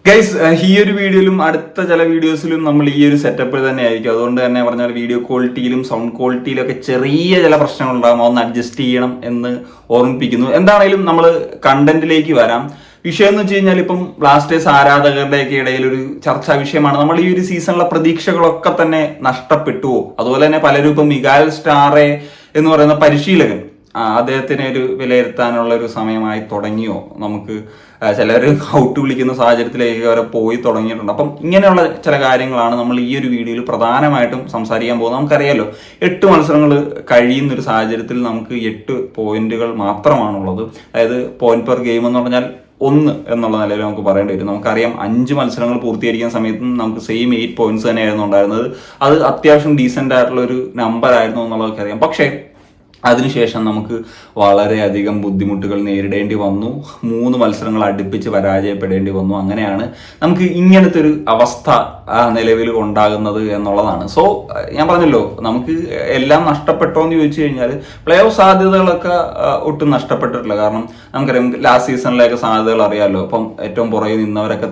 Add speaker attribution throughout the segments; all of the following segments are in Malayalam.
Speaker 1: ഗൈസ്, ഈ ഒരു വീഡിയോയിലും അടുത്ത ചില വീഡിയോസിലും നമ്മൾ ഈ ഒരു സെറ്റപ്പിൽ തന്നെ ആയിരിക്കും. അതുകൊണ്ട് തന്നെ പറഞ്ഞാൽ വീഡിയോ ക്വാളിറ്റിയിലും സൗണ്ട് ക്വാളിറ്റിയിലും ഒക്കെ ചെറിയ ചില പ്രശ്നങ്ങൾ ഉണ്ടാകും. അതൊന്ന് അഡ്ജസ്റ്റ് ചെയ്യണം എന്ന് ഓർമ്മിപ്പിക്കുന്നു. എന്താണെങ്കിലും നമ്മൾ കണ്ടന്റിലേക്ക് വരാം. വിഷയം എന്ന് വെച്ച് കഴിഞ്ഞാൽ ഇപ്പം ബ്ലാസ്റ്റേഴ്സ് ആരാധകരുടെയൊക്കെ ഇടയിൽ ഒരു ചർച്ചാ വിഷയമാണ്. നമ്മൾ ഈ ഒരു സീസണിലെ പ്രതീക്ഷകളൊക്കെ തന്നെ നഷ്ടപ്പെട്ടുവോ, അതുപോലെ തന്നെ പലരും ഇപ്പം മിഗാൽ സ്റ്റാറെ എന്ന് പറയുന്ന പരിശീലകൻ അദ്ദേഹത്തിനെ ഒരു വിലയിരുത്താനുള്ള ഒരു സമയമായി തുടങ്ങിയോ, നമുക്ക് ചിലർ ഔട്ട് വിളിക്കുന്ന സാഹചര്യത്തിലേക്ക് വരെ പോയി തുടങ്ങിയിട്ടുണ്ട്. അപ്പം ഇങ്ങനെയുള്ള ചില കാര്യങ്ങളാണ് നമ്മൾ ഈ ഒരു വീഡിയോയിൽ പ്രധാനമായിട്ടും സംസാരിക്കാൻ പോകുന്നത്. നമുക്കറിയാലോ, 8 മത്സരങ്ങൾ കഴിയുന്ന ഒരു സാഹചര്യത്തിൽ നമുക്ക് 8 പോയിന്റുകൾ മാത്രമാണുള്ളത്. അതായത് പോയിന്റ് പെർ ഗെയിം എന്ന് പറഞ്ഞാൽ 1 എന്നുള്ള നിലയിൽ നമുക്ക് പറയേണ്ടി വരും. നമുക്കറിയാം 5 മത്സരങ്ങൾ പൂർത്തീകരിക്കുന്ന സമയത്തും നമുക്ക് സെയിം 8 പോയിന്റ്സ് തന്നെയായിരുന്നു ഉണ്ടായിരുന്നത്. അത് അത്യാവശ്യം ഡീസെന്റ് ആയിട്ടുള്ള ഒരു നമ്പർ ആയിരുന്നു എന്നുള്ളതൊക്കെ അറിയാം. പക്ഷേ അതിനുശേഷം നമുക്ക് വളരെയധികം ബുദ്ധിമുട്ടുകൾ നേരിടേണ്ടി വന്നു. 3 മത്സരങ്ങൾ അടുപ്പിച്ച് പരാജയപ്പെടേണ്ടി വന്നു. അങ്ങനെയാണ് നമുക്ക് ഇങ്ങനത്തെ ഒരു അവസ്ഥ നിലവിൽ ഉണ്ടാകുന്നത് എന്നുള്ളതാണ്. സോ ഞാൻ പറഞ്ഞല്ലോ, നമുക്ക് എല്ലാം നഷ്ടപ്പെട്ടോ എന്ന് ചോദിച്ചു കഴിഞ്ഞാൽ പ്ലേ ഓഫ് സാധ്യതകളൊക്കെ ഒട്ടും നഷ്ടപ്പെട്ടിട്ടില്ല. കാരണം നമുക്കറിയാം ലാസ്റ്റ് സീസണിലേക്ക് സാധ്യതകൾ അറിയാമല്ലോ. അപ്പം ഏറ്റവും പുറകെ നിന്നവരൊക്കെ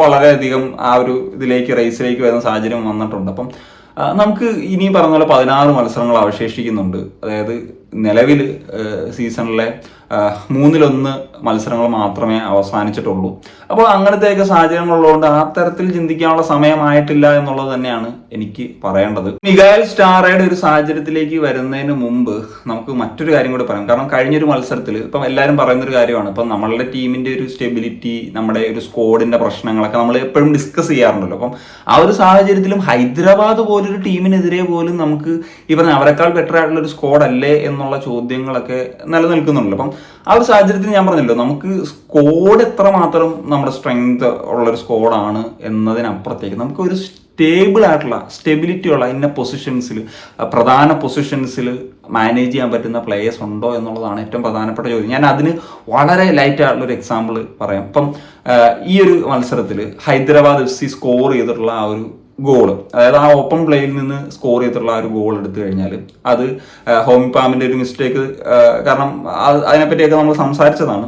Speaker 1: വളരെയധികം ആ ഒരു റേസിലേക്ക് വരുന്ന സാഹചര്യം വന്നിട്ടുണ്ട്. അപ്പം നമുക്ക് ഇനി പറഞ്ഞ പോലെ 16 മത്സരങ്ങൾ അവശേഷിക്കുന്നുണ്ട്. അതായത് നിലവിൽ സീസണിലെ 1/3 മത്സരങ്ങൾ മാത്രമേ അവസാനിച്ചിട്ടുള്ളൂ. അപ്പോൾ അങ്ങനത്തെയൊക്കെ സാഹചര്യങ്ങളുള്ളതുകൊണ്ട് ആ തരത്തിൽ ചിന്തിക്കാനുള്ള സമയമായിട്ടില്ല എന്നുള്ളത് തന്നെയാണ് എനിക്ക് പറയേണ്ടത്. മിഗാൽ സ്റ്റാറയുടെ ഒരു സാഹചര്യത്തിലേക്ക് വരുന്നതിന് മുമ്പ് നമുക്ക് മറ്റൊരു കാര്യം കൂടി പറയാം. കാരണം കഴിഞ്ഞൊരു മത്സരത്തിൽ ഇപ്പം എല്ലാവരും പറയുന്നൊരു കാര്യമാണ്, ഇപ്പം നമ്മളുടെ ടീമിന്റെ ഒരു സ്റ്റെബിലിറ്റി, നമ്മുടെ ഒരു സ്ക്വാഡിന്റെ പ്രശ്നങ്ങളൊക്കെ നമ്മൾ എപ്പോഴും ഡിസ്കസ് ചെയ്യാറുണ്ടല്ലോ. അപ്പം ആ ഒരു സാഹചര്യത്തിലും ഹൈദരാബാദ് പോലൊരു ടീമിനെതിരെ പോലും നമുക്ക് ഈ പറഞ്ഞ അവരെക്കാൾ ബെറ്റർ ആയിട്ടുള്ള ഒരു സ്ക്വാഡ് അല്ലേ എന്നുള്ള ചോദ്യങ്ങളൊക്കെ നിലനിൽക്കുന്നുണ്ടല്ലോ. അപ്പം ആ ഒരു സാഹചര്യത്തിൽ ഞാൻ പറഞ്ഞല്ലോ, നമുക്ക് സ്ക്വാഡ് എത്രമാത്രം നമ്മുടെ സ്ട്രെങ്ത് ഉള്ളൊരു സ്ക്വാഡാണ് എന്നതിനപ്പുറത്തേക്ക് നമുക്ക് ഒരു സ്റ്റേബിൾ ആയിട്ടുള്ള സ്റ്റെബിലിറ്റി ഉള്ള ഇന്ന പൊസിഷൻസിൽ, പ്രധാന പൊസിഷൻസിൽ മാനേജ് ചെയ്യാൻ പറ്റുന്ന പ്ലേയേഴ്സ് ഉണ്ടോ എന്നുള്ളതാണ് ഏറ്റവും പ്രധാനപ്പെട്ട ചോദ്യം. ഞാൻ അതിന് വളരെ ലൈറ്റ് ആയിട്ടുള്ള ഒരു എക്സാമ്പിൾ പറയാം. ഇപ്പം ഈ ഒരു മത്സരത്തിൽ ഹൈദരാബാദ് FC സ്കോർ ചെയ്തിട്ടുള്ള ആ ഒരു ഗോള്, അതായത് ആ ഓപ്പൺ പ്ലേയിൽ നിന്ന് സ്കോർ ചെയ്തിട്ടുള്ള ആ ഒരു ഗോൾ എടുത്തു കഴിഞ്ഞാൽ അത് ഹോമിപ്പാമിന്റെ ഒരു മിസ്റ്റേക്ക്, കാരണം അതിനെപ്പറ്റിയൊക്കെ നമ്മൾ സംസാരിച്ചതാണ്.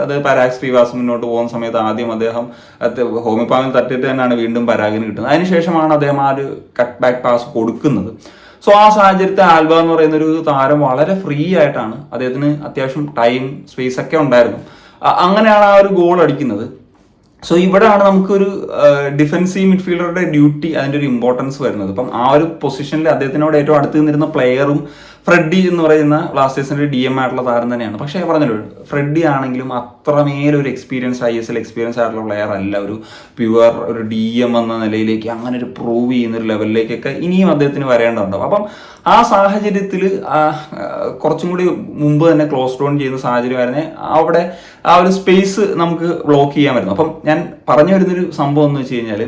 Speaker 1: അത് പരാഗ് ശ്രീവാസ് മുന്നോട്ട് പോകുന്ന സമയത്ത് ആദ്യം അദ്ദേഹം ഹോമിപ്പാമിൽ തട്ടിയിട്ട് തന്നെയാണ് വീണ്ടും പരാഗിന് കിട്ടുന്നത്. അതിനുശേഷമാണ് അദ്ദേഹം ആ ഒരു കട്ട് ബാക്ക് പാസ് കൊടുക്കുന്നത്. സോ ആ സാഹചര്യത്തിൽ ആൽബ എന്ന് പറയുന്ന ഒരു താരം വളരെ ഫ്രീ ആയിട്ടാണ്, അദ്ദേഹത്തിന് അത്യാവശ്യം ടൈം സ്പേസ് ഒക്കെ ഉണ്ടായിരുന്നു, അങ്ങനെയാണ് ആ ഒരു ഗോൾ അടിക്കുന്നത്. സോ ഇവിടെയാണ് നമുക്കൊരു ഡിഫൻസീവ് മിഡ്ഫീൽഡറുടെ ഡ്യൂട്ടി, അതിൻ്റെ ഒരു ഇമ്പോർട്ടൻസ് വരുന്നത്. അപ്പം ആ ഒരു പൊസിഷനിൽ അദ്ദേഹത്തിനോട് ഏറ്റവും അടുത്ത് നിന്നിരുന്ന പ്ലെയറും ഫ്രെഡി എന്ന് പറയുന്ന ബ്ലാസ്റ്റേഴ്സിന്റെ DM ആയിട്ടുള്ള താരം തന്നെയാണ്. പക്ഷേ പറഞ്ഞല്ലോ, ഫ്രെഡി ആണെങ്കിലും അത്രമേലൊരു ISL എക്സ്പീരിയൻസ് ആയിട്ടുള്ള പ്ലെയർ അല്ല. ഒരു പ്യുവർ ഒരു DM എന്ന നിലയിലേക്ക് അങ്ങനെ ഒരു പ്രൂവ് ചെയ്യുന്ന ഒരു ലെവലിലേക്കൊക്കെ ഇനിയും അദ്ദേഹത്തിന് വരേണ്ടതുണ്ടാവും. അപ്പം ആ സാഹചര്യത്തിൽ കുറച്ചും കൂടി മുമ്പ് തന്നെ ക്ലോസ് ഡൗൺ ചെയ്യുന്ന സാഹചര്യമായിരുന്നേ അവിടെ ആ ഒരു സ്പേസ് നമുക്ക് ബ്ലോക്ക് ചെയ്യാൻ വരുന്നു. അപ്പം ഞാൻ പറഞ്ഞു വരുന്നൊരു സംഭവം എന്ന് വെച്ച് കഴിഞ്ഞാൽ,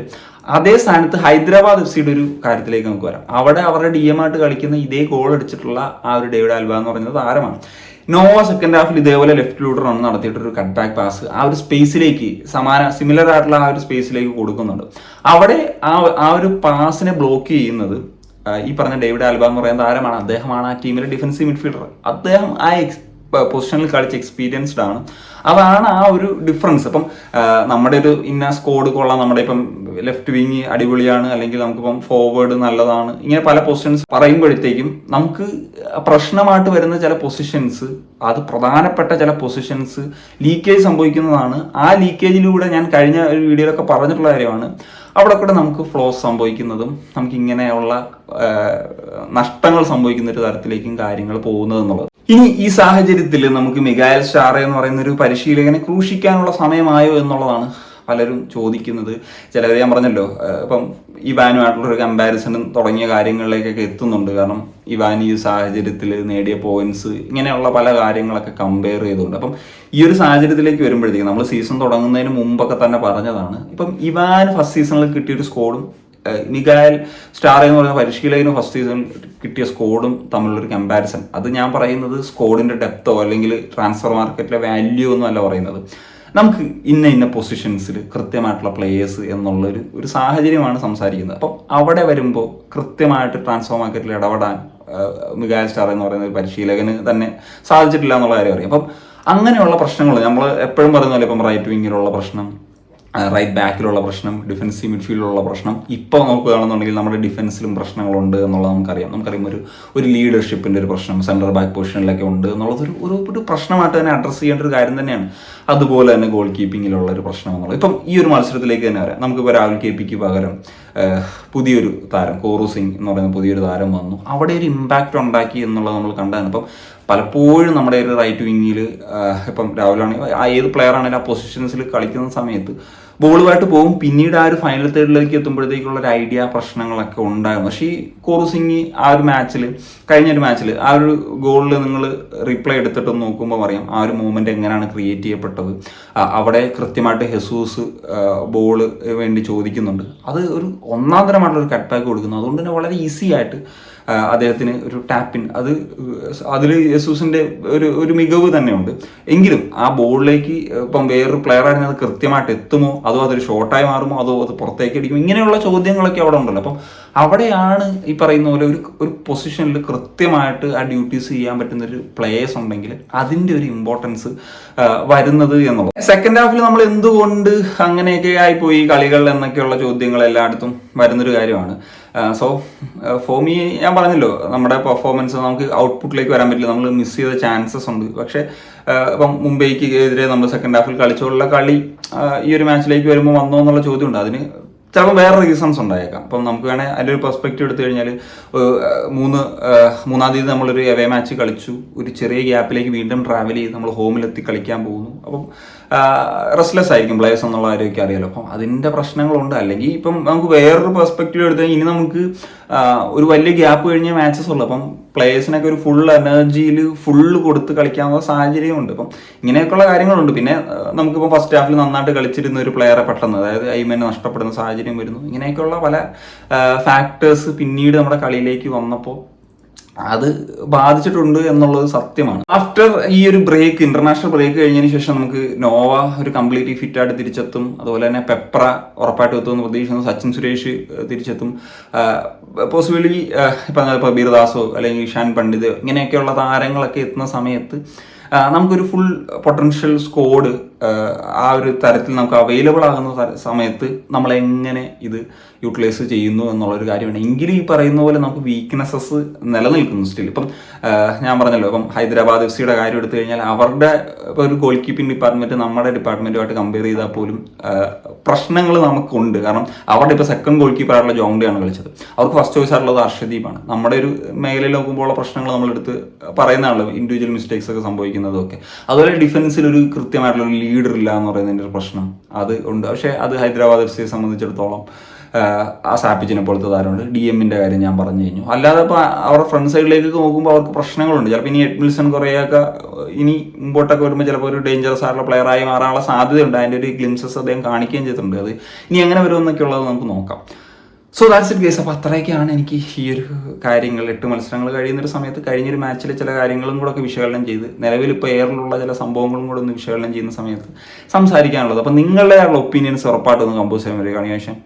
Speaker 1: അതേ സ്ഥാനത്ത് ഹൈദരാബാദ് FCയുടെ ഒരു കാര്യത്തിലേക്ക് നമുക്ക് വരാം. അവിടെ അവരുടെ DM ആയിട്ട് കളിക്കുന്ന ഇതേ ഗോൾ അടിച്ചിട്ടുള്ള ആ ഒരു ഡേവിഡ് ആൽബ എന്ന് പറയുന്നത് താരമാണ്. നോവ സെക്കൻഡ് ഹാഫിൽ ഇതേപോലെ ലെഫ്റ്റിലൂടെ റൺ നടത്തിയിട്ടൊരു കട്ട് ബാക്ക് പാസ് ആ ഒരു സ്പേസിലേക്ക് സിമിലർ ആയിട്ടുള്ള ആ ഒരു സ്പേസിലേക്ക് കൊടുക്കുന്നുണ്ട്. അവിടെ ആ ഒരു പാസിനെ ബ്ലോക്ക് ചെയ്യുന്നത് ഈ പറഞ്ഞ ഡേവിഡ് ആൽബ എന്ന് പറയുന്ന താരമാണ്. അദ്ദേഹമാണ് ആ ടീമിലെ ഡിഫൻസീവ് മിഡ്ഫീൽഡർ. അദ്ദേഹം ആ പൊസിഷനിൽ കളിച്ച് എക്സ്പീരിയൻസ്ഡ് ആണ്. അതാണ് ആ ഒരു ഡിഫറൻസ്. ഇപ്പം നമ്മുടെ ഒരു ഇന്ന സ്കോഡ് കൊള്ളാം, നമ്മുടെ ഇപ്പം ലെഫ്റ്റ് വിങ് അടിപൊളിയാണ്, അല്ലെങ്കിൽ നമുക്കിപ്പം ഫോർവേഡ് നല്ലതാണ്, ഇങ്ങനെ പല പൊസിഷൻസ് പറയുമ്പോഴത്തേക്കും നമുക്ക് പ്രശ്നമായിട്ട് വരുന്ന ചില പൊസിഷൻസ്, അത് പ്രധാനപ്പെട്ട ചില പൊസിഷൻസ് ലീക്കേജ് സംഭവിക്കുന്നതാണ്. ആ ലീക്കേജിലൂടെ ഞാൻ കഴിഞ്ഞ ഒരു വീഡിയോയിലൊക്കെ പറഞ്ഞിട്ടുള്ള കാര്യമാണ്, അവിടെ കൂടെ നമുക്ക് ഫ്ലോസ് സംഭവിക്കുന്നതും നമുക്ക് ഇങ്ങനെയുള്ള നഷ്ടങ്ങൾ സംഭവിക്കുന്ന ഒരു തരത്തിലേക്കും കാര്യങ്ങൾ പോകുന്നത് എന്നുള്ളത്. ഇനി ഈ സാഹചര്യത്തിൽ നമുക്ക് മിഗാൽ സ്റ്റാറെ എന്ന് പറയുന്ന ഒരു പരിശീലകനെ ക്രൂശിക്കാനുള്ള സമയമായോ എന്നുള്ളതാണ് പലരും ചോദിക്കുന്നത്. ചിലവർ ഞാൻ പറഞ്ഞല്ലോ, ഇപ്പം ഇവാനുമായിട്ടുള്ളൊരു കമ്പാരിസണും തുടങ്ങിയ കാര്യങ്ങളിലേക്കൊക്കെ എത്തുന്നുണ്ട്. കാരണം ഇവാൻ ഈ സാഹചര്യത്തിൽ നേടിയ പോയിന്റ്സ്, ഇങ്ങനെയുള്ള പല കാര്യങ്ങളൊക്കെ കമ്പയർ ചെയ്തുകൊണ്ട്. അപ്പം ഈ ഒരു സാഹചര്യത്തിലേക്ക് വരുമ്പോഴത്തേക്കും നമ്മൾ സീസൺ തുടങ്ങുന്നതിന് മുമ്പൊക്കെ തന്നെ പറഞ്ഞതാണ്, ഇപ്പം ഇവാൻ ഫസ്റ്റ് സീസണിൽ കിട്ടിയൊരു സ്കോഡും മിഗാൽ സ്റ്റാർ എന്ന് പറയുന്ന പരിശീലകന് ഫസ്റ്റ് സീസൺ കിട്ടിയ സ്കോഡും തമ്മിലുള്ളൊരു കമ്പാരിസൺ, അത് ഞാൻ പറയുന്നത് സ്കോഡിന്റെ ഡെപ്തോ അല്ലെങ്കിൽ ട്രാൻസ്ഫർ മാർക്കറ്റിലെ വാല്യൂ ഒന്നും അല്ല പറയുന്നത്. നമുക്ക് ഇന്ന പൊസിഷൻസിൽ കൃത്യമായിട്ടുള്ള പ്ലേയേഴ്സ് എന്നുള്ളൊരു സാഹചര്യമാണ് സംസാരിക്കുന്നത്. അപ്പം അവിടെ വരുമ്പോൾ കൃത്യമായിട്ട് ട്രാൻസ്ഫർ മാർക്കറ്റിൽ ഇടപെടാൻ മിഗാൽ സ്റ്റാർ എന്ന് പറയുന്ന ഒരു പരിശീലകന് തന്നെ സാധിച്ചിട്ടില്ല എന്നുള്ള കാര്യം അറിയാം. അപ്പം അങ്ങനെയുള്ള പ്രശ്നങ്ങൾ നമ്മൾ എപ്പോഴും പറയുന്ന പോലെ, ഇപ്പം റൈറ്റ് വിങ്ങിലുള്ള പ്രശ്നം, റൈറ്റ് ബാക്കിലുള്ള പ്രശ്നം, ഡിഫൻസീവ് മിഡ്ഫീൽഡിലുള്ള പ്രശ്നം. ഇപ്പോൾ നോക്കുകയാണെന്നുണ്ടെങ്കിൽ നമ്മുടെ ഡിഫൻസിലും പ്രശ്നങ്ങളുണ്ട് എന്നുള്ളത് നമുക്കറിയാം. ഒരു ലീഡർഷിപ്പിൻ്റെ ഒരു പ്രശ്നം സെൻട്രൽ ബാക്ക് പൊസിഷനിലൊക്കെ ഉണ്ട് എന്നുള്ളത് ഒരു പ്രശ്നമായിട്ട് തന്നെ അഡ്രസ്സ് ചെയ്യേണ്ട ഒരു കാര്യം തന്നെയാണ്. അതുപോലെ തന്നെ ഗോൾ കീപ്പിങ്ങിലുള്ള ഒരു പ്രശ്നം എന്നുള്ളത്. ഇപ്പം ഈ ഒരു മത്സരത്തിലേക്ക് തന്നെ വരാം. നമുക്കിപ്പോൾ രാഹുൽ KPക്ക് പകരം പുതിയൊരു താരം കോറു സിംഗ് എന്ന് പറയുന്ന പുതിയൊരു താരം വന്നു. അവിടെ ഒരു ഇമ്പാക്റ്റ് ഉണ്ടാക്കി എന്നുള്ളത് നമ്മൾ കണ്ടതാണ്. ഇപ്പം പലപ്പോഴും നമ്മുടെ ഒരു റൈറ്റ് വിങ്ങിൽ ഇപ്പം രാഹുലാണെങ്കിൽ ഏത് പ്ലെയർ ആണെങ്കിലും ആ പൊസിഷൻസിൽ കളിക്കുന്ന സമയത്ത് ബോളുമായിട്ട് പോകും. പിന്നീട് ആ ഒരു ഫൈനൽ തേർഡിലേക്ക് എത്തുമ്പോഴത്തേക്കുള്ള ഒരു ഐഡിയ പ്രശ്നങ്ങളൊക്കെ ഉണ്ടായിരുന്നു. പക്ഷേ ഈ കോറു സിംഗ് ആ ഒരു മാച്ചിൽ, കഴിഞ്ഞൊരു മാച്ചിൽ ആ ഒരു ഗോളിൽ നിങ്ങൾ റീപ്ലേ എടുത്തിട്ട് നോക്കുമ്പോൾ അറിയാം ആ ഒരു മൂവ്മെന്റ് എങ്ങനെയാണ് ക്രിയേറ്റ് ചെയ്യപ്പെട്ടത്. അവിടെ കൃത്യമായിട്ട് ഹെസൂസ് ബോള് വേണ്ടി ചോദിക്കുന്നുണ്ട്. അത് ഒരു ഒന്നാം തരമായിട്ടുള്ള ഒരു കട്ട് ബാക്ക് കൊടുക്കുന്നു. അതുകൊണ്ട് തന്നെ വളരെ ഈസി ആയിട്ട് അദ്ദേഹത്തിന് ഒരു ടാപ്പിൻ അതിൽ യെസൂസിൻ്റെ ഒരു മികവ് തന്നെയുണ്ട്. എങ്കിലും ആ ബോളിലേക്ക് ഇപ്പം വേറൊരു പ്ലെയർ ആണെങ്കിൽ അത് കൃത്യമായിട്ട് എത്തുമോ, അതോ അതൊരു ഷോർട്ടായി മാറുമോ, അതോ അത് പുറത്തേക്ക് അടിക്കുമോ, ഇങ്ങനെയുള്ള ചോദ്യങ്ങളൊക്കെ അവിടെ ഉണ്ടല്ലോ. അപ്പം അവിടെയാണ് ഈ പറയുന്ന പോലെ ഒരു പൊസിഷനിൽ കൃത്യമായിട്ട് ആ ഡ്യൂട്ടീസ് ചെയ്യാൻ പറ്റുന്ന ഒരു പ്ലേയേഴ്സ് ഉണ്ടെങ്കിൽ അതിൻ്റെ ഒരു ഇമ്പോർട്ടൻസ് വരുന്നത് എന്നുള്ളത്. സെക്കൻഡ് ഹാഫിൽ നമ്മൾ എന്തുകൊണ്ട് അങ്ങനെയൊക്കെ ആയിപ്പോയി കളികൾ എന്നൊക്കെയുള്ള ചോദ്യങ്ങൾ എല്ലായിടത്തും വരുന്നൊരു കാര്യമാണ്. സോ ഫോർ മീ ഞാൻ പറഞ്ഞല്ലോ, നമ്മുടെ പെർഫോമൻസ് നമുക്ക് ഔട്ട്പുട്ടിലേക്ക് വരാൻ പറ്റില്ല. നമ്മൾ മിസ് ചെയ്ത ചാൻസസ് ഉണ്ട്. പക്ഷേ ഇപ്പം മുംബൈക്ക് എതിരെ നമ്മൾ സെക്കൻഡ് ഹാഫിൽ കളിച്ചുള്ള കളി ഈ ഒരു മാച്ചിലേക്ക് വരുമ്പോൾ വന്നോ എന്നുള്ള ചോദ്യമുണ്ട്. അതിന് ചിലപ്പോൾ വേറെ റീസൺസ് ഉണ്ടായേക്കാം. അപ്പം നമുക്ക് വേണേൽ അതിൻ്റെ ഒരു പെർസ്പെക്റ്റീവ് എടുത്തു കഴിഞ്ഞാൽ മൂന്നാം തീയതി നമ്മളൊരു എവേ മാച്ച് കളിച്ചു. ഒരു ചെറിയ ഗ്യാപ്പിലേക്ക് വീണ്ടും ട്രാവൽ ചെയ്ത് നമ്മൾ ഹോമിലെത്തി കളിക്കാൻ പോകുന്നു. അപ്പം റെസ്റ്റ്ലെസ് ആയിരിക്കും പ്ലേയേഴ്സ് എന്നുള്ള കാര്യമൊക്കെ അറിയാലോ. അപ്പം അതിൻ്റെ പ്രശ്നങ്ങളുണ്ട്. അല്ലെങ്കിൽ ഇപ്പം നമുക്ക് വേറൊരു പെർസ്പെക്റ്റീവ് എടുത്ത് ഇനി നമുക്ക് ഒരു വലിയ ഗ്യാപ്പ് കഴിഞ്ഞ മാച്ചസ് ഉള്ളു. അപ്പം പ്ലേയേഴ്സിനൊക്കെ ഒരു ഫുൾ എനർജിയിൽ ഫുള്ള് കൊടുത്ത് കളിക്കാനുള്ള സാഹചര്യമുണ്ട്. അപ്പം ഇങ്ങനെയൊക്കെയുള്ള കാര്യങ്ങളുണ്ട്. പിന്നെ നമുക്കിപ്പോൾ ഫസ്റ്റ് ഹാഫിൽ നന്നായിട്ട് കളിച്ചിരുന്ന ഒരു പ്ലെയറെ പെട്ടെന്ന്, അതായത് ഐമന് നഷ്ടപ്പെടുന്ന സാഹചര്യം വരുന്നു. ഇങ്ങനെയൊക്കെയുള്ള പല ഫാക്ടേഴ്സ് പിന്നീട് നമ്മുടെ കളിയിലേക്ക് വന്നപ്പോൾ അത് ബാധിച്ചിട്ടുണ്ട് എന്നുള്ളത് സത്യമാണ്. ആഫ്റ്റർ ഈ ഒരു ബ്രേക്ക്, ഇന്റർനാഷണൽ ബ്രേക്ക് കഴിഞ്ഞതിന് ശേഷം നമുക്ക് നോവ ഒരു കംപ്ലീറ്റ്ലി ഫിറ്റായിട്ട് തിരിച്ചെത്തും. അതുപോലെ തന്നെ പെപ്ര ഉറപ്പായിട്ട് എത്തുമെന്ന് പ്രതീക്ഷിക്കുന്നു. സച്ചിൻ സുരേഷ് തിരിച്ചെത്തും. പോസിബിളി ഇപ്പം ബീർദാസോ അല്ലെങ്കിൽ ഇഷാൻ പണ്ഡിത് ഇങ്ങനെയൊക്കെയുള്ള താരങ്ങളൊക്കെ എത്തുന്ന സമയത്ത് നമുക്കൊരു ഫുൾ പൊട്ടൻഷ്യൽ സ്ക്വാഡ് ആ ഒരു തരത്തിൽ നമുക്ക് അവൈലബിൾ ആകുന്ന സമയത്ത് നമ്മൾ എങ്ങനെ ഇത് യൂട്ടിലൈസ് ചെയ്യുന്നു എന്നുള്ളൊരു കാര്യമാണ്. എങ്കിലും ഈ പറയുന്ന പോലെ നമുക്ക് വീക്ക്നെസ്സസ് നിലനിൽക്കുന്നു സ്റ്റിൽ. ഇപ്പം ഞാൻ പറഞ്ഞല്ലോ, ഇപ്പം ഹൈദരാബാദ് FC യുടെ കാര്യം എടുത്തു കഴിഞ്ഞാൽ അവരുടെ ഇപ്പോൾ ഒരു ഗോൾ കീപ്പിംഗ് ഡിപ്പാർട്ട്മെൻറ്റ് നമ്മുടെ ഡിപ്പാർട്ട്മെൻറ്റുമായിട്ട് കമ്പയർ ചെയ്താൽ പോലും പ്രശ്നങ്ങൾ നമുക്കുണ്ട്. കാരണം അവരുടെ ഇപ്പോൾ സെക്കൻഡ് ഗോൾ കീപ്പറായിട്ടുള്ള ജോങ്ഡയാണ് കളിച്ചത്. അവർക്ക് ഫസ്റ്റ് ചോയ്സ് ആയിട്ടുള്ളത് അർഷദീപാണ്. നമ്മുടെ ഒരു മേഖലയിൽ നോക്കുമ്പോഴുള്ള പ്രശ്നങ്ങൾ നമ്മളെടുത്ത് പറയുന്നതാണല്ലോ, ഇൻഡിവിജ്വൽ മിസ്റ്റേക്സ് ഒക്കെ സംഭവിക്കുന്നതൊക്കെ. അതുപോലെ ഡിഫൻസിൽ ഒരു കൃത്യമായിട്ടുള്ള ഒരു ലീഡർ ഇല്ല എന്ന് പറയുന്നതിൻ്റെ ഒരു പ്രശ്നം അത് ഉണ്ട്. പക്ഷേ അത് ഹൈദരാബാദ് FC സംബന്ധിച്ചിടത്തോളം ആ സാപ്പിച്ചിനെ പോലത്തെ താരമുണ്ട്. DM-ന്റെ കാര്യം ഞാൻ പറഞ്ഞു കഴിഞ്ഞു. അല്ലാതെ ഇപ്പോൾ അവരുടെ ഫ്രണ്ട് സൈഡിലേക്ക് നോക്കുമ്പോൾ അവർക്ക് പ്രശ്നങ്ങളുണ്ട്. ചിലപ്പോൾ ഇനി എഡ്മിൽസൺ കുറേയൊക്കെ ഇനി മുമ്പോട്ടൊക്കെ വരുമ്പോൾ ചിലപ്പോൾ ഒരു ഡേഞ്ചറസ് ആയിട്ടുള്ള പ്ലെയറായി മാറാനുള്ള സാധ്യതയുണ്ട്. അതിൻ്റെ ഒരു ഗ്ലിംസസ് അദ്ദേഹം കാണിക്കുകയും ചെയ്തിട്ടുണ്ട്. അത് ഇനി എങ്ങനെ വരുമെന്നൊക്കെ ഉള്ളത് നമുക്ക് നോക്കാം. So that's it guys. അപ്പോൾ അത്രയൊക്കെയാണ് എനിക്ക് ഈ ഒരു കാര്യങ്ങൾ 8 മത്സരങ്ങൾ കഴിയുന്നൊരു സമയത്ത് കഴിഞ്ഞൊരു മാച്ചിൽ ചില കാര്യങ്ങളും കൂടെ ഒക്കെ വിശകലനം ചെയ്ത് നിലവിൽ ഇപ്പോൾ എയറിലുള്ള ചില സംഭവങ്ങളും കൂടെ ഒന്ന് വിശകലനം ചെയ്യുന്ന സമയത്ത് സംസാരിക്കാനുള്ളത്. അപ്പോൾ നിങ്ങളുടെ ഒപ്പീനിയൻസ് ഉറപ്പായിട്ടൊന്ന് കമ്പോസ് ചെയ്യാൻ വരികയാണ് ശേഷം.